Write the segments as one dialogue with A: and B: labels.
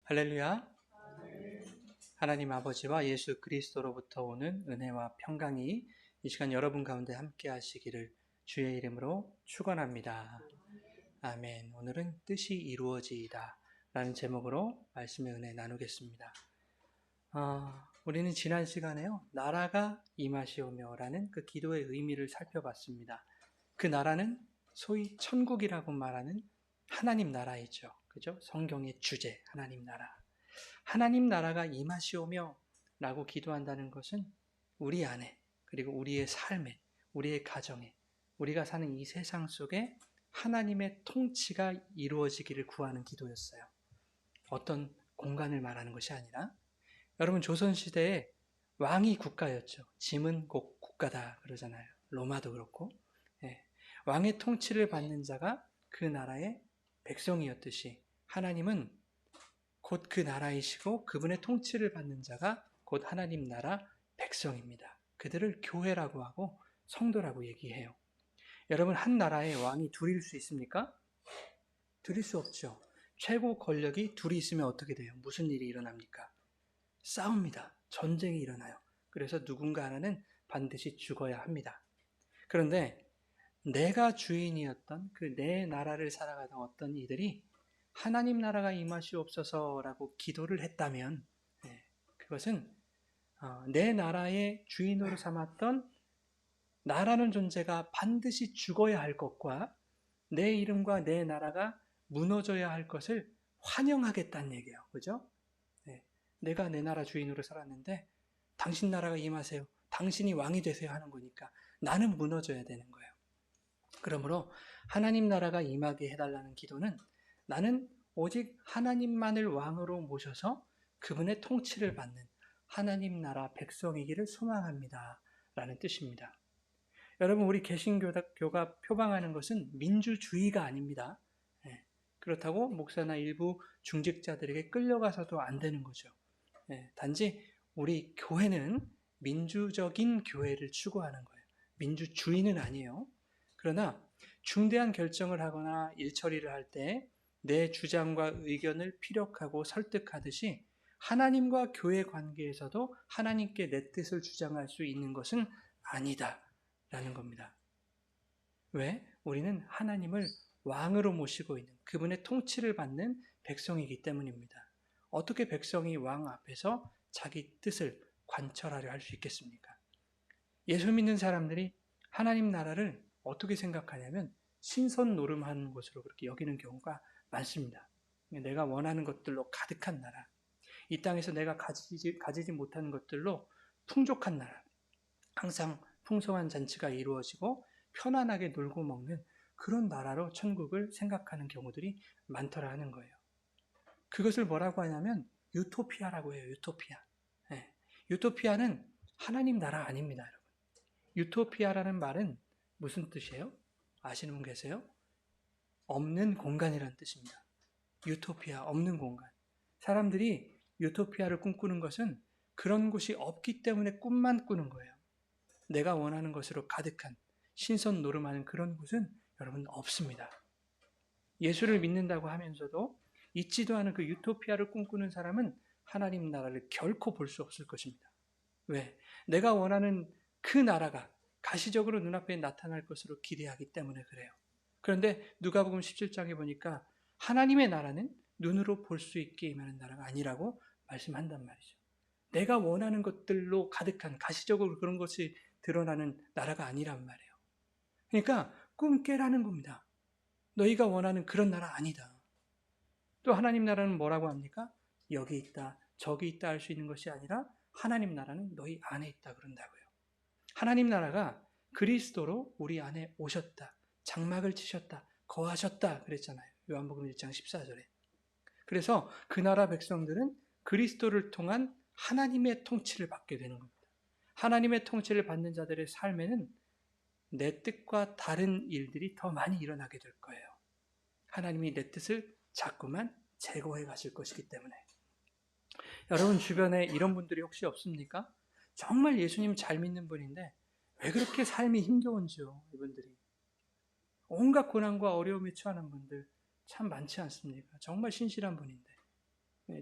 A: 할렐루야. 하나님 아버지와 예수 그리스도로부터 오는 은혜와 평강이 이 시간 여러분 가운데 함께 하시기를 주의 이름으로 축원합니다. 아멘. 오늘은 뜻이 이루어지이다 라는 제목으로 말씀의 은혜 나누겠습니다. 우리는 지난 시간에요, 나라가 임하시오며 라는 그 기도의 의미를 살펴봤습니다. 그 나라는 소위 천국이라고 말하는 하나님 나라이죠. 그죠? 성경의 주제, 하나님 나라. 하나님 나라가 임하시오며 라고 기도한다는 것은 우리 안에, 그리고 우리의 삶에, 우리의 가정에, 우리가 사는 이 세상 속에 하나님의 통치가 이루어지기를 구하는 기도였어요. 어떤 공간을 말하는 것이 아니라, 여러분 조선시대에 왕이 국가였죠. 짐은 곧 국가다 그러잖아요. 로마도 그렇고. 왕의 통치를 받는 자가 그 나라의 백성이었듯이 하나님은 곧 그 나라이시고 그분의 통치를 받는 자가 곧 하나님 나라 백성입니다. 그들을 교회라고 하고 성도라고 얘기해요. 여러분, 한 나라에 왕이 둘일 수 있습니까? 둘일 수 없죠. 최고 권력이 둘이 있으면 어떻게 돼요? 무슨 일이 일어납니까? 싸웁니다. 전쟁이 일어나요. 그래서 누군가 하나는 반드시 죽어야 합니다. 그런데 내가 주인이었던 그 내 나라를 살아가던 어떤 이들이 하나님 나라가 임하시옵소서라고 기도를 했다면, 그것은 내 나라의 주인으로 삼았던 나라는 존재가 반드시 죽어야 할 것과 내 이름과 내 나라가 무너져야 할 것을 환영하겠다는 얘기예요. 그죠? 내가 내 나라 주인으로 살았는데 당신 나라가 임하세요. 당신이 왕이 되세요 하는 거니까 나는 무너져야 되는 거예요. 그러므로 하나님 나라가 임하게 해달라는 기도는 나는 오직 하나님만을 왕으로 모셔서 그분의 통치를 받는 하나님 나라 백성이기를 소망합니다 라는 뜻입니다. 여러분, 우리 개신교가 표방하는 것은 민주주의가 아닙니다. 그렇다고 목사나 일부 중직자들에게 끌려가서도 안 되는 거죠. 단지 우리 교회는 민주적인 교회를 추구하는 거예요. 민주주의는 아니에요. 그러나 중대한 결정을 하거나 일처리를 할 때 내 주장과 의견을 피력하고 설득하듯이 하나님과 교회 관계에서도 하나님께 내 뜻을 주장할 수 있는 것은 아니다 라는 겁니다. 왜? 우리는 하나님을 왕으로 모시고 있는 그분의 통치를 받는 백성이기 때문입니다. 어떻게 백성이 왕 앞에서 자기 뜻을 관철하려 할 수 있겠습니까? 예수 믿는 사람들이 하나님 나라를 어떻게 생각하냐면 신선 노름하는 것으로 그렇게 여기는 경우가 많습니다. 내가 원하는 것들로 가득한 나라, 이 땅에서 내가 가지지 못하는 것들로 풍족한 나라, 항상 풍성한 잔치가 이루어지고 편안하게 놀고 먹는 그런 나라로 천국을 생각하는 경우들이 많더라 하는 거예요. 그것을 뭐라고 하냐면 유토피아라고 해요. 유토피아. 유토피아는 하나님 나라 아닙니다, 여러분. 유토피아라는 말은 무슨 뜻이에요? 아시는 분 계세요? 없는 공간이라는 뜻입니다. 유토피아, 없는 공간. 사람들이 유토피아를 꿈꾸는 것은 그런 곳이 없기 때문에 꿈만 꾸는 거예요. 내가 원하는 것으로 가득한 신선 노름하는 그런 곳은 여러분 없습니다. 예수를 믿는다고 하면서도 있지도 않은 그 유토피아를 꿈꾸는 사람은 하나님 나라를 결코 볼 수 없을 것입니다. 왜? 내가 원하는 그 나라가 가시적으로 눈앞에 나타날 것으로 기대하기 때문에 그래요. 그런데 누가복음 17장에 보니까 하나님의 나라는 눈으로 볼 수 있게 임하는 나라가 아니라고 말씀한단 말이죠. 내가 원하는 것들로 가득한 가시적으로 그런 것이 드러나는 나라가 아니란 말이에요. 그러니까 꿈 깨라는 겁니다. 너희가 원하는 그런 나라 아니다. 또 하나님 나라는 뭐라고 합니까? 여기 있다, 저기 있다 할 수 있는 것이 아니라 하나님 나라는 너희 안에 있다 그런다고요. 하나님 나라가 그리스도로 우리 안에 오셨다, 장막을 치셨다, 거하셨다 그랬잖아요. 요한복음 1장 14절에. 그래서 그 나라 백성들은 그리스도를 통한 하나님의 통치를 받게 되는 겁니다. 하나님의 통치를 받는 자들의 삶에는 내 뜻과 다른 일들이 더 많이 일어나게 될 거예요. 하나님이 내 뜻을 자꾸만 제거해 가실 것이기 때문에. 여러분 주변에 이런 분들이 혹시 없습니까? 정말 예수님 잘 믿는 분인데 왜 그렇게 삶이 힘겨운지요, 이분들이. 온갖 고난과 어려움에 처하는 분들 참 많지 않습니까? 정말 신실한 분인데.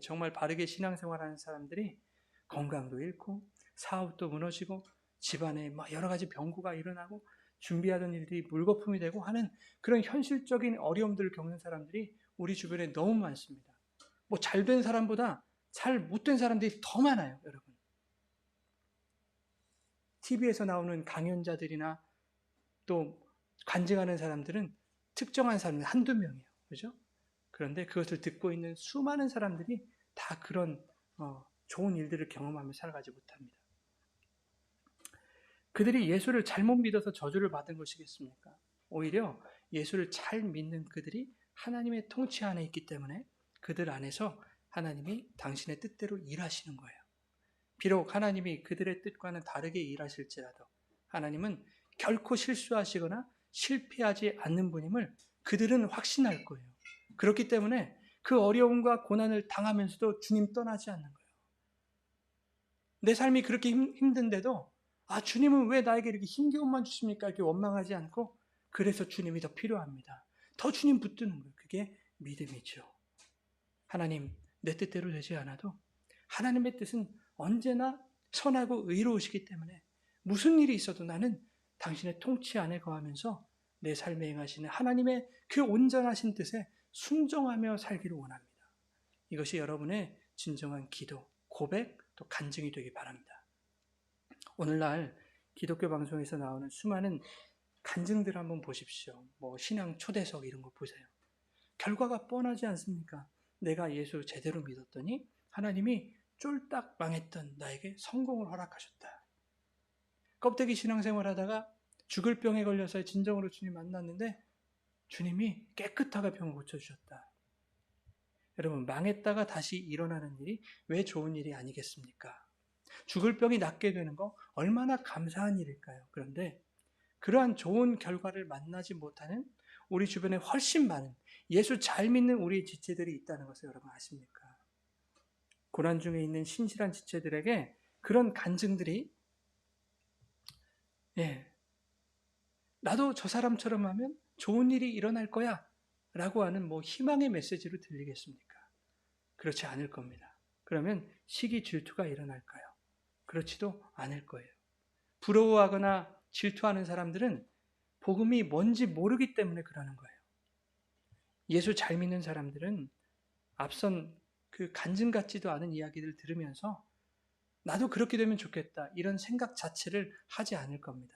A: 정말 바르게 신앙생활하는 사람들이 건강도 잃고 사업도 무너지고 집안에 막 여러 가지 병구가 일어나고 준비하던 일들이 물거품이 되고 하는 그런 현실적인 어려움들을 겪는 사람들이 우리 주변에 너무 많습니다. 뭐 잘된 사람보다 잘 못된 사람들이 더 많아요, 여러분. TV에서 나오는 강연자들이나 또 간증하는 사람들은 특정한 사람 한두 명이에요. 그죠? 그런데 그것을 듣고 있는 수많은 사람들이 다 그런 좋은 일들을 경험하며 살아가지 못합니다. 그들이 예수를 잘못 믿어서 저주를 받은 것이겠습니까? 오히려 예수를 잘 믿는 그들이 하나님의 통치 안에 있기 때문에 그들 안에서 하나님이 당신의 뜻대로 일하시는 거예요. 비록 하나님이 그들의 뜻과는 다르게 일하실지라도 하나님은 결코 실수하시거나 실패하지 않는 분임을 그들은 확신할 거예요. 그렇기 때문에 그 어려움과 고난을 당하면서도 주님 떠나지 않는 거예요. 내 삶이 그렇게 힘든데도 주님은 왜 나에게 이렇게 힘겨움만 주십니까? 이렇게 원망하지 않고 그래서 주님이 더 필요합니다. 더 주님 붙드는 거예요. 그게 믿음이죠. 하나님, 내 뜻대로 되지 않아도 하나님의 뜻은 언제나 선하고 의로우시기 때문에 무슨 일이 있어도 나는 당신의 통치 안에 거하면서 내 삶에 행하시는 하나님의 그 온전하신 뜻에 순종하며 살기를 원합니다. 이것이 여러분의 진정한 기도, 고백, 또 간증이 되기 바랍니다. 오늘날 기독교 방송에서 나오는 수많은 간증들 한번 보십시오. 신앙 초대석 이런 거 보세요. 결과가 뻔하지 않습니까? 내가 예수 제대로 믿었더니 하나님이 쫄딱 망했던 나에게 성공을 허락하셨다. 껍데기 신앙생활 하다가 죽을 병에 걸려서 진정으로 주님 만났는데 주님이 깨끗하게 병을 고쳐주셨다. 여러분, 망했다가 다시 일어나는 일이 왜 좋은 일이 아니겠습니까? 죽을 병이 낫게 되는 거 얼마나 감사한 일일까요? 그런데 그러한 좋은 결과를 만나지 못하는 우리 주변에 훨씬 많은 예수 잘 믿는 우리 지체들이 있다는 것을 여러분 아십니까? 고난 중에 있는 신실한 지체들에게 그런 간증들이 나도 저 사람처럼 하면 좋은 일이 일어날 거야 라고 하는 희망의 메시지로 들리겠습니까? 그렇지 않을 겁니다. 그러면 시기 질투가 일어날까요? 그렇지도 않을 거예요. 부러워하거나 질투하는 사람들은 복음이 뭔지 모르기 때문에 그러는 거예요. 예수 잘 믿는 사람들은 앞선 그 간증 같지도 않은 이야기를 들으면서 나도 그렇게 되면 좋겠다 이런 생각 자체를 하지 않을 겁니다.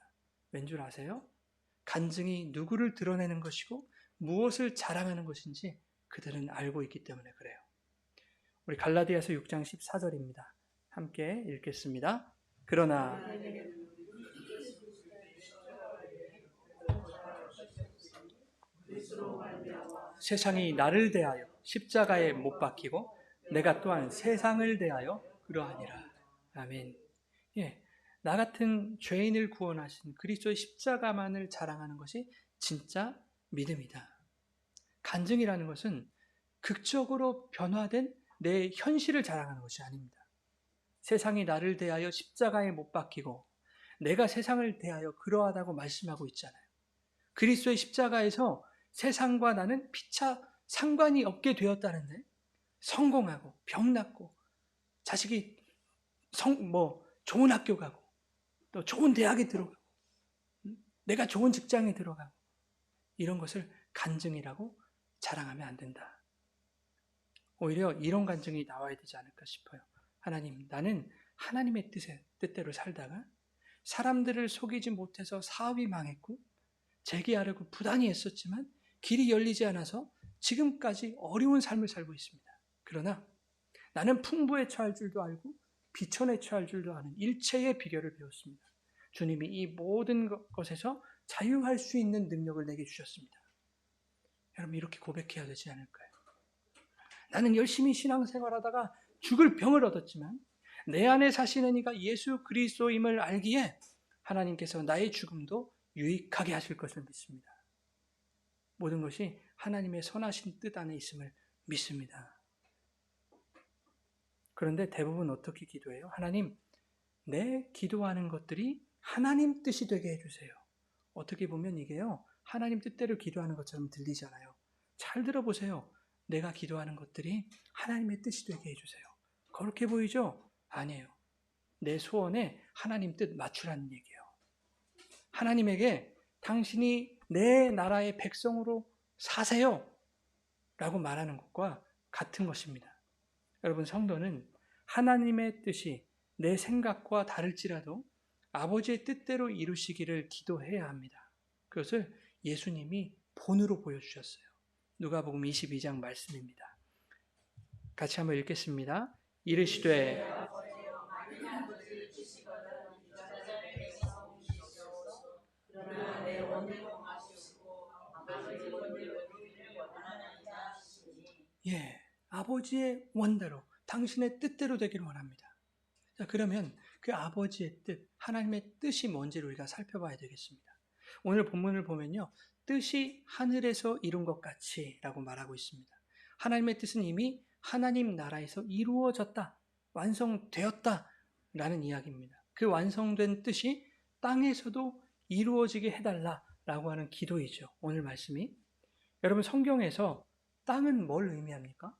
A: 왠 줄 아세요? 간증이 누구를 드러내는 것이고 무엇을 자랑하는 것인지 그들은 알고 있기 때문에 그래요. 우리 갈라디아서 6장 14절입니다. 함께 읽겠습니다. 그러나 세상이 나를 대하여 십자가에 못 박히고 내가 또한 세상을 대하여 그러하니라. 아멘. 나 같은 죄인을 구원하신 그리스도의 십자가만을 자랑하는 것이 진짜 믿음이다. 간증이라는 것은 극적으로 변화된 내 현실을 자랑하는 것이 아닙니다. 세상이 나를 대하여 십자가에 못 박히고 내가 세상을 대하여 그러하다고 말씀하고 있잖아요. 그리스도의 십자가에서 세상과 나는 피차 상관이 없게 되었다는데 성공하고 병 낫고 자식이 좋은 학교 가고 또 좋은 대학에 들어가고 내가 좋은 직장에 들어가고 이런 것을 간증이라고 자랑하면 안 된다. 오히려 이런 간증이 나와야 되지 않을까 싶어요. 하나님, 나는 하나님의 뜻대로 살다가 사람들을 속이지 못해서 사업이 망했고 재기하려고 부단히 했었지만 길이 열리지 않아서 지금까지 어려운 삶을 살고 있습니다. 그러나 나는 풍부에 처할 줄도 알고 비천에 처할 줄도 아는 일체의 비결을 배웠습니다. 주님이 이 모든 것에서 자유할 수 있는 능력을 내게 주셨습니다. 여러분, 이렇게 고백해야 되지 않을까요? 나는 열심히 신앙생활하다가 죽을 병을 얻었지만 내 안에 사시는 이가 예수 그리스도임을 알기에 하나님께서 나의 죽음도 유익하게 하실 것을 믿습니다. 모든 것이 하나님의 선하신 뜻 안에 있음을 믿습니다. 그런데 대부분 어떻게 기도해요? 하나님, 내 기도하는 것들이 하나님 뜻이 되게 해주세요. 어떻게 보면 이게요, 하나님 뜻대로 기도하는 것처럼 들리잖아요. 잘 들어보세요. 내가 기도하는 것들이 하나님의 뜻이 되게 해주세요. 그렇게 보이죠? 아니에요. 내 소원에 하나님 뜻 맞추라는 얘기예요. 하나님에게 당신이 내 나라의 백성으로 사세요 라고 말하는 것과 같은 것입니다. 여러분, 성도는 하나님의 뜻이 내 생각과 다를지라도 아버지의 뜻대로 이루시기를 기도해야 합니다. 그것을 예수님이 본으로 보여주셨어요. 누가복음 22장 말씀입니다. 같이 한번 읽겠습니다. 이르시되 예, 아버지의 원대로 당신의 뜻대로 되기를 원합니다. 자, 그러면 그 아버지의 뜻, 하나님의 뜻이 뭔지를 우리가 살펴봐야 되겠습니다. 오늘 본문을 보면요, 뜻이 하늘에서 이룬 것 같이 라고 말하고 있습니다. 하나님의 뜻은 이미 하나님 나라에서 이루어졌다, 완성되었다 라는 이야기입니다. 그 완성된 뜻이 땅에서도 이루어지게 해달라 라고 하는 기도이죠. 오늘 말씀이. 여러분, 성경에서 땅은 뭘 의미합니까?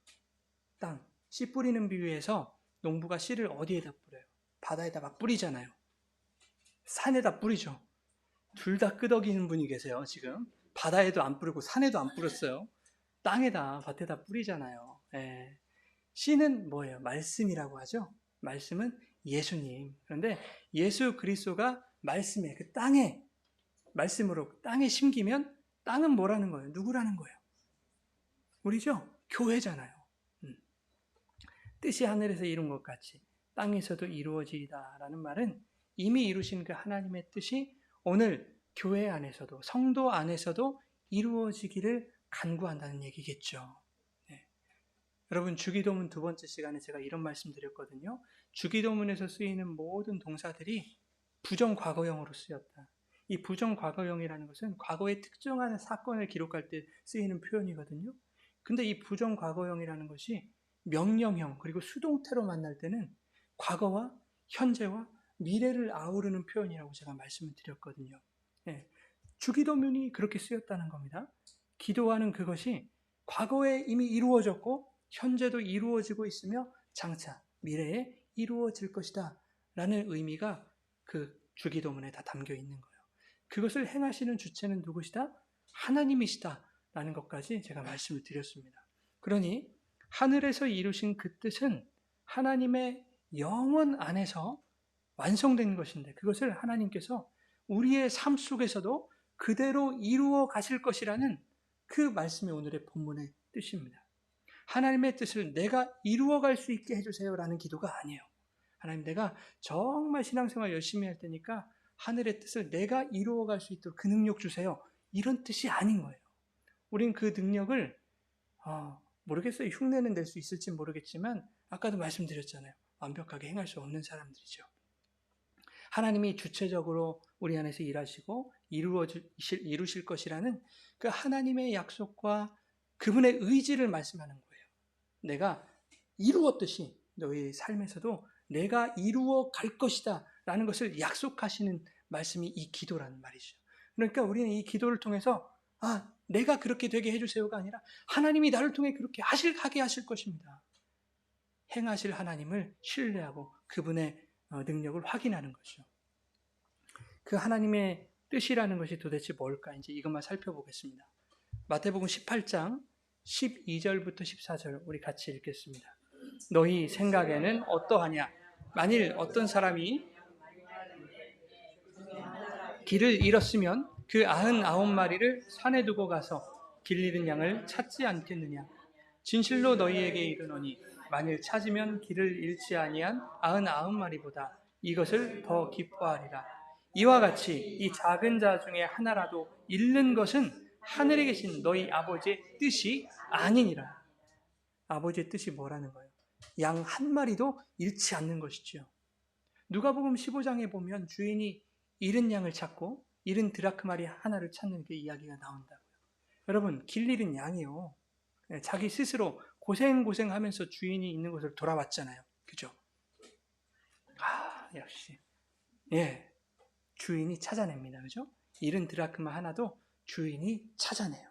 A: 땅, 씨 뿌리는 비유에서 농부가 씨를 어디에다 뿌려요? 바다에다 막 뿌리잖아요. 산에다 뿌리죠. 둘 다 끄덕이는 분이 계세요, 지금. 바다에도 안 뿌리고 산에도 안 뿌렸어요. 땅에다, 밭에다 뿌리잖아요. 예. 씨는 뭐예요? 말씀이라고 하죠. 말씀은 예수님. 그런데 예수 그리스도가 말씀에, 그 땅에, 말씀으로 땅에 심기면 땅은 뭐라는 거예요? 누구라는 거예요? 우리죠? 교회잖아요. 뜻이 하늘에서 이룬 것 같이 땅에서도 이루어지이다라는 말은 이미 이루신 그 하나님의 뜻이 오늘 교회 안에서도, 성도 안에서도 이루어지기를 간구한다는 얘기겠죠. 네. 여러분, 주기도문 두 번째 시간에 제가 이런 말씀 드렸거든요. 주기도문에서 쓰이는 모든 동사들이 부정과거형으로 쓰였다. 이 부정과거형이라는 것은 과거의 특정한 사건을 기록할 때 쓰이는 표현이거든요. 근데 이 부정과거형이라는 것이 명령형 그리고 수동태로 만날 때는 과거와 현재와 미래를 아우르는 표현이라고 제가 말씀을 드렸거든요. 네. 주기도문이 그렇게 쓰였다는 겁니다. 기도하는 그것이 과거에 이미 이루어졌고 현재도 이루어지고 있으며 장차 미래에 이루어질 것이다 라는 의미가 그 주기도문에 다 담겨 있는 거예요. 그것을 행하시는 주체는 누구시다? 하나님이시다 라는 것까지 제가 말씀을 드렸습니다. 그러니 하늘에서 이루신 그 뜻은 하나님의 영원 안에서 완성된 것인데 그것을 하나님께서 우리의 삶 속에서도 그대로 이루어 가실 것이라는 그 말씀이 오늘의 본문의 뜻입니다. 하나님의 뜻을 내가 이루어 갈 수 있게 해주세요 라는 기도가 아니에요. 하나님, 내가 정말 신앙생활 열심히 할 테니까 하늘의 뜻을 내가 이루어 갈 수 있도록 그 능력 주세요. 이런 뜻이 아닌 거예요. 우린 그 능력을 모르겠어요. 흉내는 낼 수 있을지 모르겠지만 아까도 말씀드렸잖아요. 완벽하게 행할 수 없는 사람들이죠. 하나님이 주체적으로 우리 안에서 일하시고 이루실 것이라는 그 하나님의 약속과 그분의 의지를 말씀하는 거예요. 내가 이루었듯이 너희 삶에서도 내가 이루어 갈 것이다 라는 것을 약속하시는 말씀이 이 기도라는 말이죠. 그러니까 우리는 이 기도를 통해서 내가 그렇게 되게 해주세요가 아니라 하나님이 나를 통해 그렇게 하게 하실 것입니다. 행하실 하나님을 신뢰하고 그분의 능력을 확인하는 거죠. 그 하나님의 뜻이라는 것이 도대체 뭘까? 이제 이것만 살펴보겠습니다. 마태복음 18장 12절부터 14절 우리 같이 읽겠습니다. 너희 생각에는 어떠하냐? 만일 어떤 사람이 길을 잃었으면 그 99마리를 산에 두고 가서 길 잃은 양을 찾지 않겠느냐? 진실로 너희에게 이르노니 만일 찾으면 길을 잃지 아니한 99마리보다 이것을 더 기뻐하리라. 이와 같이 이 작은 자 중에 하나라도 잃는 것은 하늘에 계신 너희 아버지의 뜻이 아니니라. 아버지의 뜻이 뭐라는 거예요? 양 한 마리도 잃지 않는 것이죠. 누가복음 15장에 보면 주인이 잃은 양을 찾고 잃은 드라크마리 하나를 찾는 그 이야기가 나온다고요. 여러분, 길 잃은 양이요. 자기 스스로 고생하면서 주인이 있는 곳을 돌아왔잖아요. 그죠? 역시. 주인이 찾아냅니다. 그죠? 잃은 드라크마 하나도 주인이 찾아내요.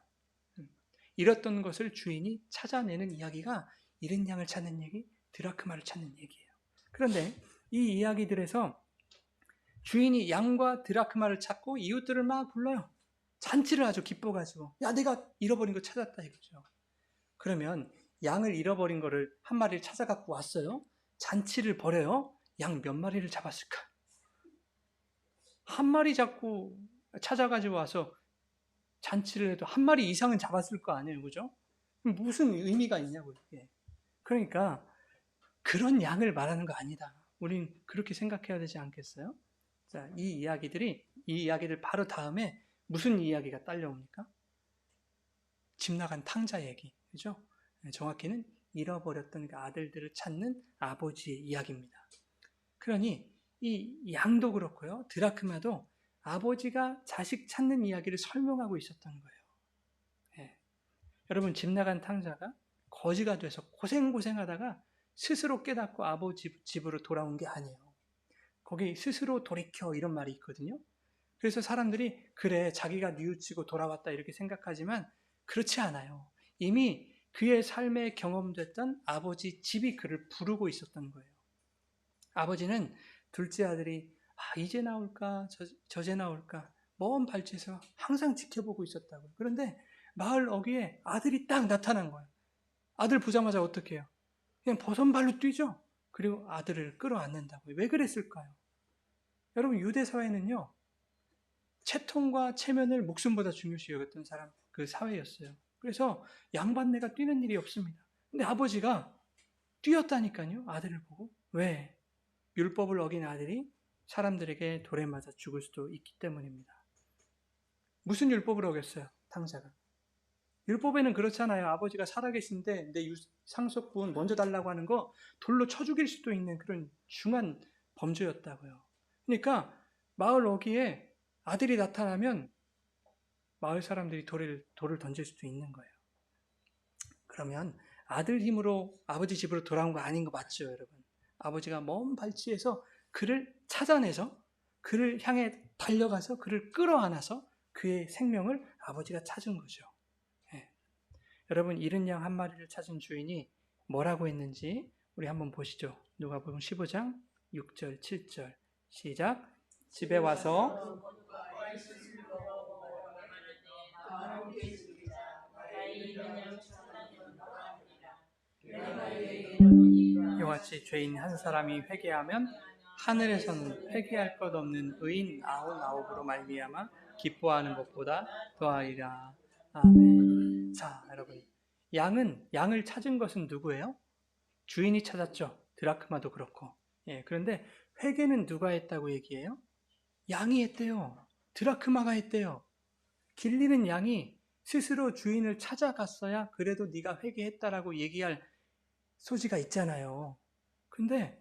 A: 잃었던 것을 주인이 찾아내는 이야기가 잃은 양을 찾는 얘기, 드라크마를 찾는 얘기예요. 그런데 이 이야기들에서 주인이 양과 드라크마를 찾고 이웃들을 막 불러요. 잔치를 아주 기뻐가지고 야 내가 잃어버린 거 찾았다 이거죠. 그러면 양을 잃어버린 거를 한 마리를 찾아갖고 왔어요. 잔치를 벌여요. 양 몇 마리를 잡았을까? 한 마리 잡고 찾아가지고 와서 잔치를 해도 한 마리 이상은 잡았을 거 아니에요. 그죠? 무슨 의미가 있냐고요. 이게. 그러니까 그런 양을 말하는 거 아니다. 우린 그렇게 생각해야 되지 않겠어요? 자, 이 이야기들 바로 다음에 무슨 이야기가 딸려옵니까? 집 나간 탕자 얘기. 그죠? 정확히는 잃어버렸던 그 아들들을 찾는 아버지의 이야기입니다. 그러니 이 양도 그렇고요. 드라크마도 아버지가 자식 찾는 이야기를 설명하고 있었던 거예요. 예. 여러분 집 나간 탕자가 거지가 돼서 고생하다가 스스로 깨닫고 아버지 집으로 돌아온 게 아니에요. 거기 스스로 돌이켜 이런 말이 있거든요. 그래서 사람들이 그래 자기가 뉘우치고 돌아왔다 이렇게 생각하지만 그렇지 않아요. 이미 그의 삶에 경험됐던 아버지 집이 그를 부르고 있었던 거예요. 아버지는 둘째 아들이 이제 나올까 저제 나올까 먼 발치에서 항상 지켜보고 있었다고요. 그런데 마을 어귀에 아들이 딱 나타난 거예요. 아들 보자마자 어떻게 해요? 그냥 버선발로 뛰죠. 그리고 아들을 끌어안는다고요. 왜 그랬을까요? 여러분 유대 사회는요. 채통과 체면을 목숨보다 중요시 여겼던 그 사회였어요. 그래서 양반네가 뛰는 일이 없습니다. 근데 아버지가 뛰었다니까요. 아들을 보고. 왜? 율법을 어긴 아들이 사람들에게 돌에 맞아 죽을 수도 있기 때문입니다. 무슨 율법을 어겼어요? 탕자가. 율법에는 그렇잖아요. 아버지가 살아계신데 내 상속분 먼저 달라고 하는 거 돌로 쳐 죽일 수도 있는 그런 중한 범죄였다고요. 그러니까 마을 어귀에 아들이 나타나면 마을 사람들이 돌을 던질 수도 있는 거예요. 그러면 아들 힘으로 아버지 집으로 돌아온 거 아닌 거 맞죠, 여러분? 아버지가 먼 발치에서 그를 찾아내서 그를 향해 달려가서 그를 끌어안아서 그의 생명을 아버지가 찾은 거죠. 예. 여러분 잃은 양 한 마리를 찾은 주인이 뭐라고 했는지 우리 한번 보시죠. 누가복음 15장 6절 7절 시작. 집에 와서 이와 같이 죄인 한 사람이 회개하면 하늘에서는 회개할 것 없는 의인 99으로 말미암아 기뻐하는 것보다 더하리라. 아멘. 자, 여러분, 양을 찾은 것은 누구예요? 주인이 찾았죠. 드라크마도 그렇고. 예, 그런데 회개는 누가 했다고 얘기해요? 양이 했대요. 드라크마가 했대요. 길리는 양이 스스로 주인을 찾아갔어야 그래도 네가 회개했다라고 얘기할 소지가 있잖아요. 근데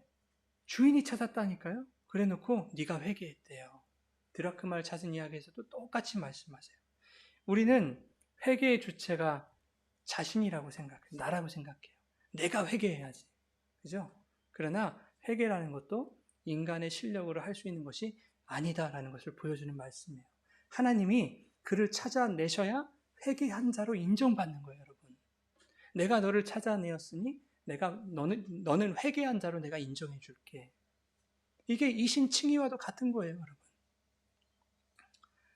A: 주인이 찾았다니까요. 그래놓고 네가 회개했대요. 드라크마를 찾은 이야기에서도 똑같이 말씀하세요. 우리는 회개의 주체가 자신이라고 생각해요. 나라고 생각해요. 내가 회개해야지. 그죠? 그러나 회개라는 것도 인간의 실력으로 할 수 있는 것이 아니다라는 것을 보여주는 말씀이에요. 하나님이 그를 찾아내셔야 회개한 자로 인정받는 거예요, 여러분. 내가 너를 찾아내었으니 너는 회개한 자로 내가 인정해 줄게. 이게 이신칭의와도 같은 거예요, 여러분.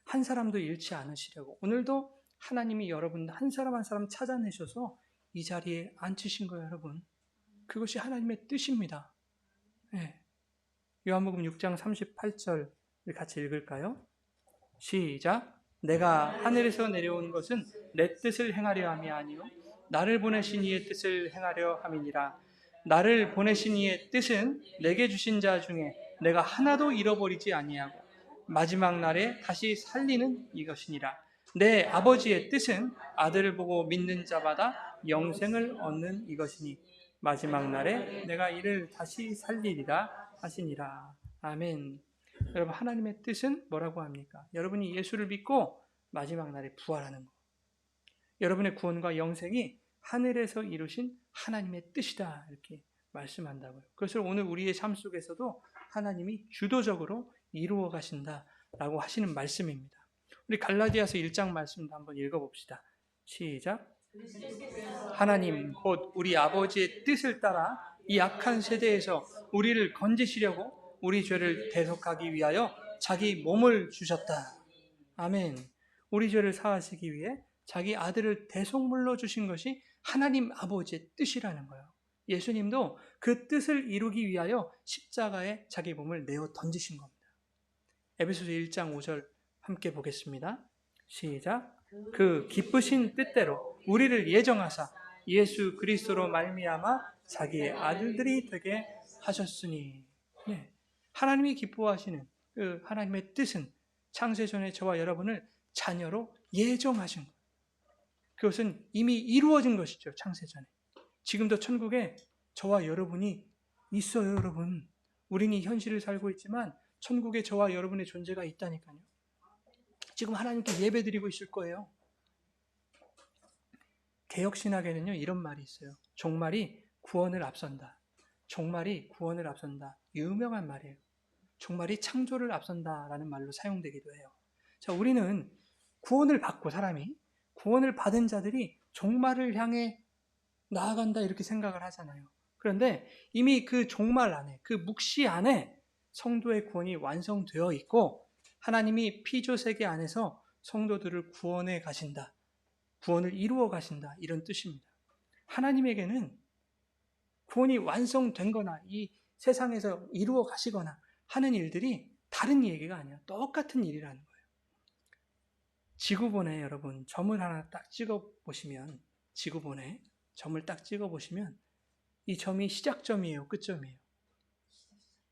A: 한 사람도 잃지 않으시려고 오늘도 하나님이 여러분 한 사람 한 사람 찾아내셔서 이 자리에 앉히신 거예요, 여러분. 그것이 하나님의 뜻입니다. 네. 요한복음 6장 38절 같이 읽을까요? 시작. 내가 하늘에서 내려온 것은 내 뜻을 행하려 함이 아니요 나를 보내신 이의 뜻을 행하려 함이니라. 나를 보내신 이의 뜻은 내게 주신 자 중에 내가 하나도 잃어버리지 아니하고 마지막 날에 다시 살리는 이것이니라. 내 아버지의 뜻은 아들을 보고 믿는 자마다 영생을 얻는 이것이니 마지막 날에 내가 이를 다시 살리리라 하시니라. 아멘. 여러분 하나님의 뜻은 뭐라고 합니까? 여러분이 예수를 믿고 마지막 날에 부활하는 것. 여러분의 구원과 영생이 하늘에서 이루신 하나님의 뜻이다 이렇게 말씀한다고요. 그것을 오늘 우리의 삶 속에서도 하나님이 주도적으로 이루어 가신다라고 하시는 말씀입니다. 우리 갈라디아서 1장 말씀도 한번 읽어봅시다. 시작. 하나님 곧 우리 아버지의 뜻을 따라 이 악한 세대에서 우리를 건지시려고 우리 죄를 대속하기 위하여 자기 몸을 주셨다. 아멘. 우리 죄를 사하시기 위해 자기 아들을 대속물로 주신 것이 하나님 아버지의 뜻이라는 거예요. 예수님도 그 뜻을 이루기 위하여 십자가에 자기 몸을 내어 던지신 겁니다. 에베소서 1장 5절 함께 보겠습니다. 시작. 그 기쁘신 뜻대로 우리를 예정하사 예수 그리스도로 말미암아 자기의 아들들이 되게 하셨으니. 네. 하나님이 기뻐하시는 그 하나님의 뜻은 창세전에 저와 여러분을 자녀로 예정하신 거예요. 그것은 이미 이루어진 것이죠. 창세전에. 지금도 천국에 저와 여러분이 있어요. 여러분. 우리는 현실을 살고 있지만 천국에 저와 여러분의 존재가 있다니까요. 지금 하나님께 예배드리고 있을 거예요. 개혁신학에는요 이런 말이 있어요. 종말이 구원을 앞선다. 종말이 구원을 앞선다. 유명한 말이에요. 종말이 창조를 앞선다라는 말로 사용되기도 해요. 자, 우리는 구원을 받고 사람이 구원을 받은 자들이 종말을 향해 나아간다 이렇게 생각을 하잖아요. 그런데 이미 그 종말 안에, 그 묵시 안에 성도의 구원이 완성되어 있고 하나님이 피조세계 안에서 성도들을 구원해 가신다. 구원을 이루어 가신다. 이런 뜻입니다. 하나님에게는 구원이 완성된 거나 이 세상에서 이루어 가시거나 하는 일들이 다른 얘기가 아니에요. 똑같은 일이라는 거예요. 지구본에 여러분 점을 하나 딱 찍어보시면 지구본에 점을 딱 찍어보시면 이 점이 시작점이에요? 끝점이에요?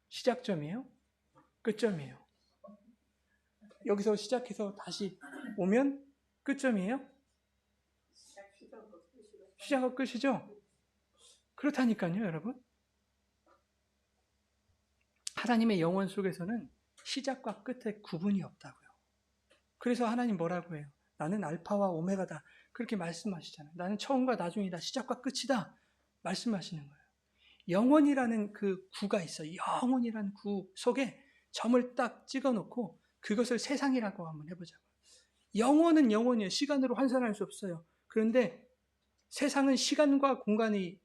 A: 시작점이에요? 끝점이에요? 여기서 시작해서 다시 오면 끝점이에요? 시작과 끝이죠? 그렇다니까요, 여러분. 하나님의 영원 속에서는 시작과 끝에 구분이 없다고요. 그래서 하나님 뭐라고 해요? 나는 알파와 오메가다. 그렇게 말씀하시잖아요. 나는 처음과 나중이다. 시작과 끝이다. 말씀하시는 거예요. 영원이라는 그 구가 있어요. 영원이라는 구 속에 점을 딱 찍어놓고 그것을 세상이라고 한번 해보자고요. 영원은 영원이에요. 시간으로 환산할 수 없어요. 그런데 세상은 시간과 공간이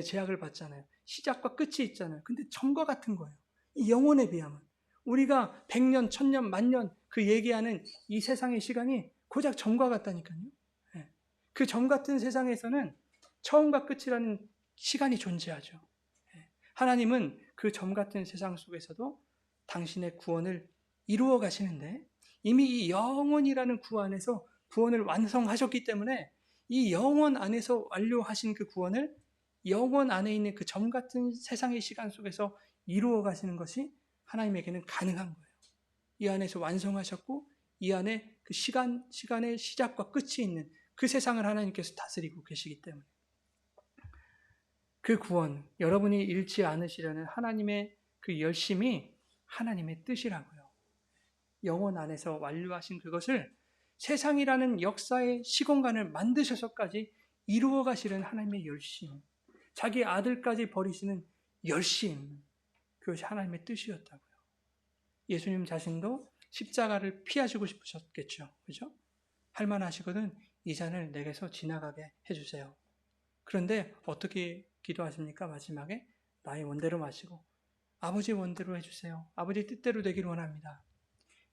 A: 제약을 받잖아요. 시작과 끝이 있잖아요. 근데 점과 같은 거예요. 이 영혼에 비하면. 우리가 100년, 1000년, 만년 그 얘기하는 이 세상의 시간이 고작 점과 같다니까요. 그 점 같은 세상에서는 처음과 끝이라는 시간이 존재하죠. 하나님은 그 점 같은 세상 속에서도 당신의 구원을 이루어 가시는데 이미 이 영원이라는 구 안에서 구원을 완성하셨기 때문에 이 영원 안에서 완료하신 그 구원을 영원 안에 있는 그 점 같은 세상의 시간 속에서 이루어 가시는 것이 하나님에게는 가능한 거예요. 이 안에서 완성하셨고 이 안에 그 시간의 시작과 끝이 있는 그 세상을 하나님께서 다스리고 계시기 때문에 그 구원, 여러분이 잃지 않으시려는 하나님의 그 열심이 하나님의 뜻이라고요. 영원 안에서 완료하신 그것을 세상이라는 역사의 시공간을 만드셔서까지 이루어 가시는 하나님의 열심, 자기 아들까지 버리시는 열심, 그것이 하나님의 뜻이었다고요. 예수님 자신도 십자가를 피하시고 싶으셨겠죠. 그죠? 할만하시거든 이 잔을 내게서 지나가게 해주세요. 그런데 어떻게 기도하십니까? 마지막에 나의 원대로 마시고 아버지 원대로 해주세요. 아버지 뜻대로 되기를 원합니다.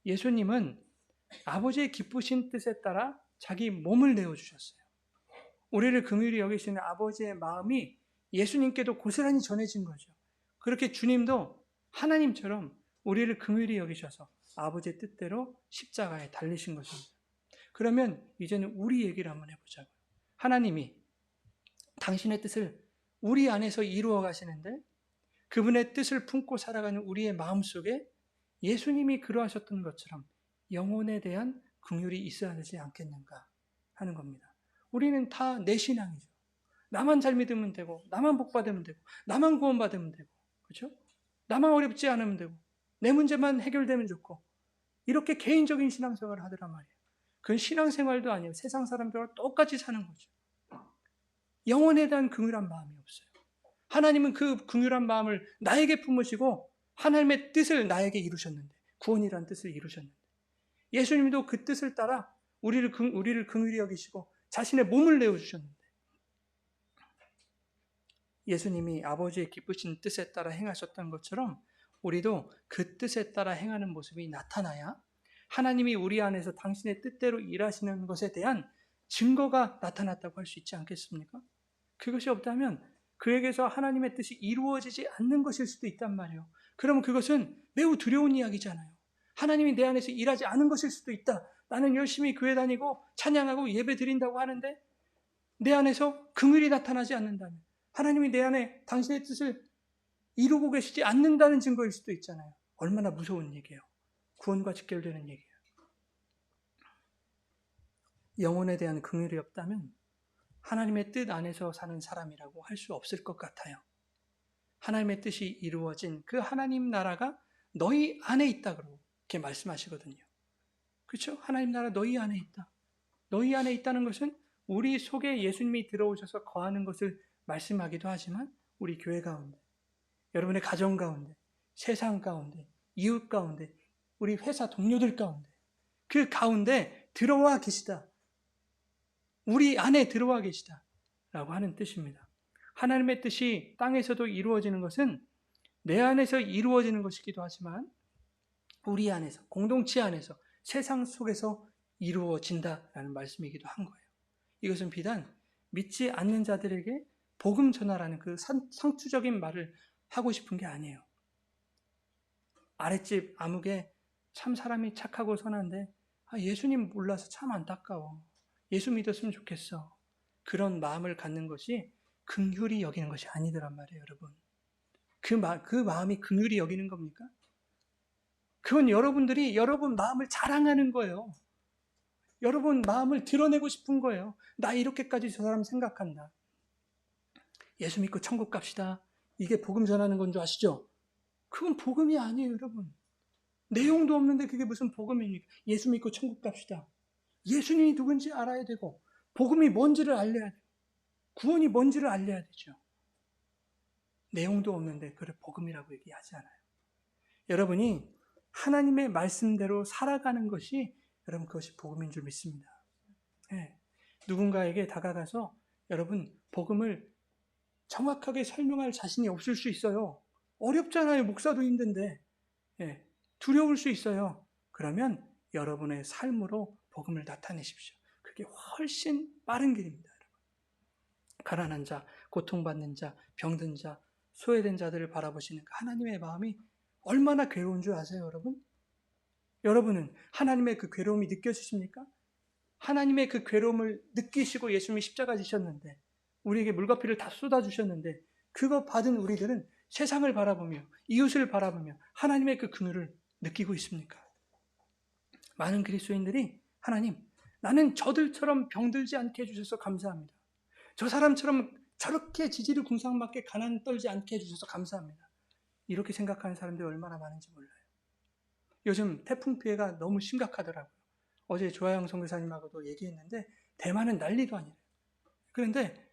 A: 예수님은 아버지의 기쁘신 뜻에 따라 자기 몸을 내어주셨어요. 우리를 긍휼히 여기시는 아버지의 마음이 예수님께도 고스란히 전해진 거죠. 그렇게 주님도 하나님처럼 우리를 긍휼히 여기셔서 아버지의 뜻대로 십자가에 달리신 것입니다. 그러면 이제는 우리 얘기를 한번 해보자고요. 하나님이 당신의 뜻을 우리 안에서 이루어 가시는데 그분의 뜻을 품고 살아가는 우리의 마음속에 예수님이 그러하셨던 것처럼 영혼에 대한 긍휼이 있어야 되지 않겠는가 하는 겁니다. 우리는 다 내 신앙이죠. 나만 잘 믿으면 되고 나만 복 받으면 되고 나만 구원 받으면 되고 그렇죠? 나만 어렵지 않으면 되고 내 문제만 해결되면 좋고 이렇게 개인적인 신앙생활을 하더란 말이에요. 그건 신앙생활도 아니에요. 세상 사람들과 똑같이 사는 거죠. 영혼에 대한 긍휼한 마음이 없어요. 하나님은 그 긍휼한 마음을 나에게 품으시고 하나님의 뜻을 나에게 이루셨는데 구원이라는 뜻을 이루셨는데 예수님도 그 뜻을 따라 우리를 긍휼히 여기시고 자신의 몸을 내어주셨는데 예수님이 아버지의 기쁘신 뜻에 따라 행하셨던 것처럼 우리도 그 뜻에 따라 행하는 모습이 나타나야 하나님이 우리 안에서 당신의 뜻대로 일하시는 것에 대한 증거가 나타났다고 할 수 있지 않겠습니까? 그것이 없다면 그에게서 하나님의 뜻이 이루어지지 않는 것일 수도 있단 말이에요. 그러면 그것은 매우 두려운 이야기잖아요. 하나님이 내 안에서 일하지 않은 것일 수도 있다. 나는 열심히 교회 다니고 찬양하고 예배 드린다고 하는데 내 안에서 긍휼이 나타나지 않는다면, 하나님이 내 안에 당신의 뜻을 이루고 계시지 않는다는 증거일 수도 있잖아요. 얼마나 무서운 얘기예요. 구원과 직결되는 얘기예요. 영혼에 대한 긍휼이 없다면 하나님의 뜻 안에서 사는 사람이라고 할 수 없을 것 같아요. 하나님의 뜻이 이루어진 그 하나님 나라가 너희 안에 있다 그렇게 말씀하시거든요. 그렇죠? 하나님 나라 너희 안에 있다. 너희 안에 있다는 것은 우리 속에 예수님이 들어오셔서 거하는 것을 말씀하기도 하지만 우리 교회 가운데, 여러분의 가정 가운데, 세상 가운데, 이웃 가운데, 우리 회사 동료들 가운데, 그 가운데 들어와 계시다. 우리 안에 들어와 계시다 라고 하는 뜻입니다. 하나님의 뜻이 땅에서도 이루어지는 것은 내 안에서 이루어지는 것이기도 하지만 우리 안에서, 공동체 안에서, 세상 속에서 이루어진다라는 말씀이기도 한 거예요. 이것은 비단 믿지 않는 자들에게 복음 전하라는 그 상투적인 말을 하고 싶은 게 아니에요. 아랫집 아무개 참 사람이 착하고 선한데 예수님 몰라서 참 안타까워. 예수 믿었으면 좋겠어. 그런 마음을 갖는 것이 긍휼히 여기는 것이 아니더란 말이에요, 여러분. 그 마음이 긍휼히 여기는 겁니까? 그건 여러분들이 여러분 마음을 자랑하는 거예요. 여러분 마음을 드러내고 싶은 거예요. 나 이렇게까지 저 사람 생각한다. 예수 믿고 천국 갑시다. 이게 복음 전하는 건 줄 아시죠? 그건 복음이 아니에요, 여러분. 내용도 없는데 그게 무슨 복음입니까? 예수 믿고 천국 갑시다. 예수님이 누군지 알아야 되고 복음이 뭔지를 알려야 되고 구원이 뭔지를 알려야 되죠. 내용도 없는데 그걸 복음이라고 얘기하지 않아요. 여러분이 하나님의 말씀대로 살아가는 것이 여러분 그것이 복음인 줄 믿습니다. 네. 누군가에게 다가가서 여러분 복음을 정확하게 설명할 자신이 없을 수 있어요. 어렵잖아요. 목사도 힘든데. 네. 두려울 수 있어요. 그러면 여러분의 삶으로 복음을 나타내십시오. 그게 훨씬 빠른 길입니다. 여러분. 가난한 자, 고통받는 자, 병든 자, 소외된 자들을 바라보시는 하나님의 마음이 얼마나 괴로운 줄 아세요, 여러분? 여러분은 하나님의 그 괴로움이 느껴지십니까? 하나님의 그 괴로움을 느끼시고 예수님이 십자가 지셨는데 우리에게 물과 피를 다 쏟아주셨는데 그거 받은 우리들은 세상을 바라보며 이웃을 바라보며 하나님의 그 긍휼을 느끼고 있습니까? 많은 그리스도인들이 하나님, 나는 저들처럼 병들지 않게 해주셔서 감사합니다. 저 사람처럼 저렇게 지지를 궁상맞게 가난 떨지 않게 해주셔서 감사합니다. 이렇게 생각하는 사람들이 얼마나 많은지 몰라요. 요즘 태풍 피해가 너무 심각하더라고요. 어제 조하영 선교사님하고도 얘기했는데 대만은 난리도 아니에요. 그런데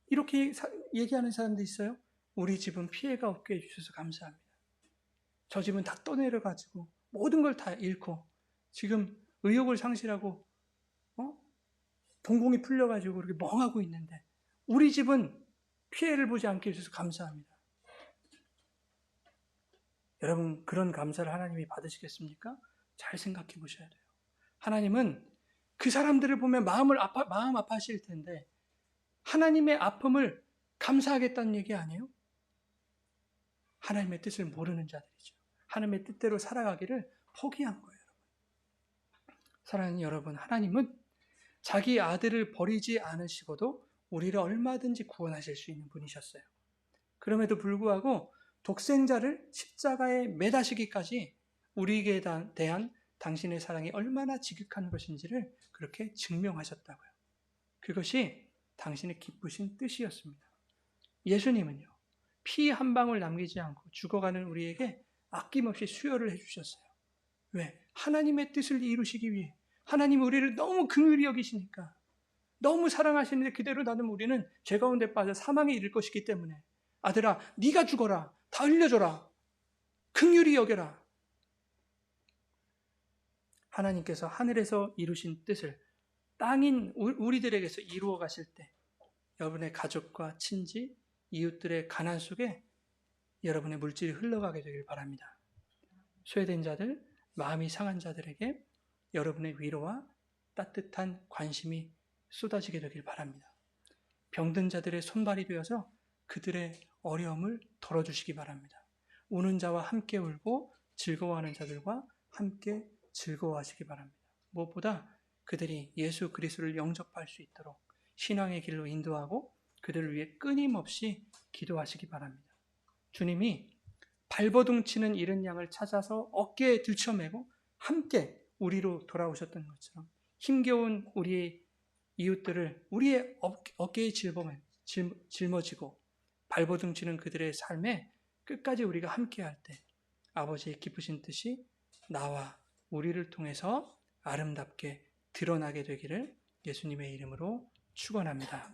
A: 이렇게 얘기하는 사람도 있어요. 우리 집은 피해가 없게 해주셔서 감사합니다. 저 집은 다 떠내려가지고 모든 걸 다 잃고 지금 의욕을 상실하고 동공이 풀려가지고 그렇게 멍하고 있는데 우리 집은 피해를 보지 않게 해주셔서 감사합니다. 여러분 그런 감사를 하나님이 받으시겠습니까? 잘 생각해 보셔야 돼요. 하나님은 그 사람들을 보면 마음 아파하실 텐데 하나님의 아픔을 감사하겠다는 얘기 아니에요? 하나님의 뜻을 모르는 자들이죠. 하나님의 뜻대로 살아가기를 포기한 거예요. 사랑하는 여러분, 하나님은 자기 아들을 버리지 않으시고도 우리를 얼마든지 구원하실 수 있는 분이셨어요. 그럼에도 불구하고 독생자를 십자가에 매다시기까지 우리에게 대한 당신의 사랑이 얼마나 지극한 것인지를 그렇게 증명하셨다고요. 그것이 당신의 기쁘신 뜻이었습니다. 예수님은요, 피 한 방울 남기지 않고 죽어가는 우리에게 아낌없이 수혈을 해주셨어요. 왜? 하나님의 뜻을 이루시기 위해. 하나님 우리를 너무 긍휼히 여기시니까, 너무 사랑하시는데 그대로 놔두면 우리는 죄 가운데 빠져 사망에 이를 것이기 때문에 아들아, 네가 죽어라. 다 흘려줘라. 긍휼히 여겨라. 하나님께서 하늘에서 이루신 뜻을 땅인 우리들에게서 이루어 가실 때 여러분의 가족과 친지, 이웃들의 가난 속에 여러분의 물질이 흘러가게 되길 바랍니다. 소외된 자들, 마음이 상한 자들에게 여러분의 위로와 따뜻한 관심이 쏟아지게 되길 바랍니다. 병든 자들의 손발이 되어서 그들의 어려움을 덜어주시기 바랍니다. 우는 자와 함께 울고 즐거워하는 자들과 함께 즐거워하시기 바랍니다. 무엇보다 그들이 예수 그리스도를 영접할 수 있도록 신앙의 길로 인도하고 그들을 위해 끊임없이 기도하시기 바랍니다. 주님이 발버둥 치는 이른 양을 찾아서 어깨에 들쳐매고 함께 우리로 돌아오셨던 것처럼 힘겨운 우리의 이웃들을 우리의 어깨에 짊어지고 발버둥 치는 그들의 삶에 끝까지 우리가 함께할 때 아버지의 기쁘신 뜻이 나와 우리를 통해서 아름답게 드러나게 되기를 예수님의 이름으로 축원합니다.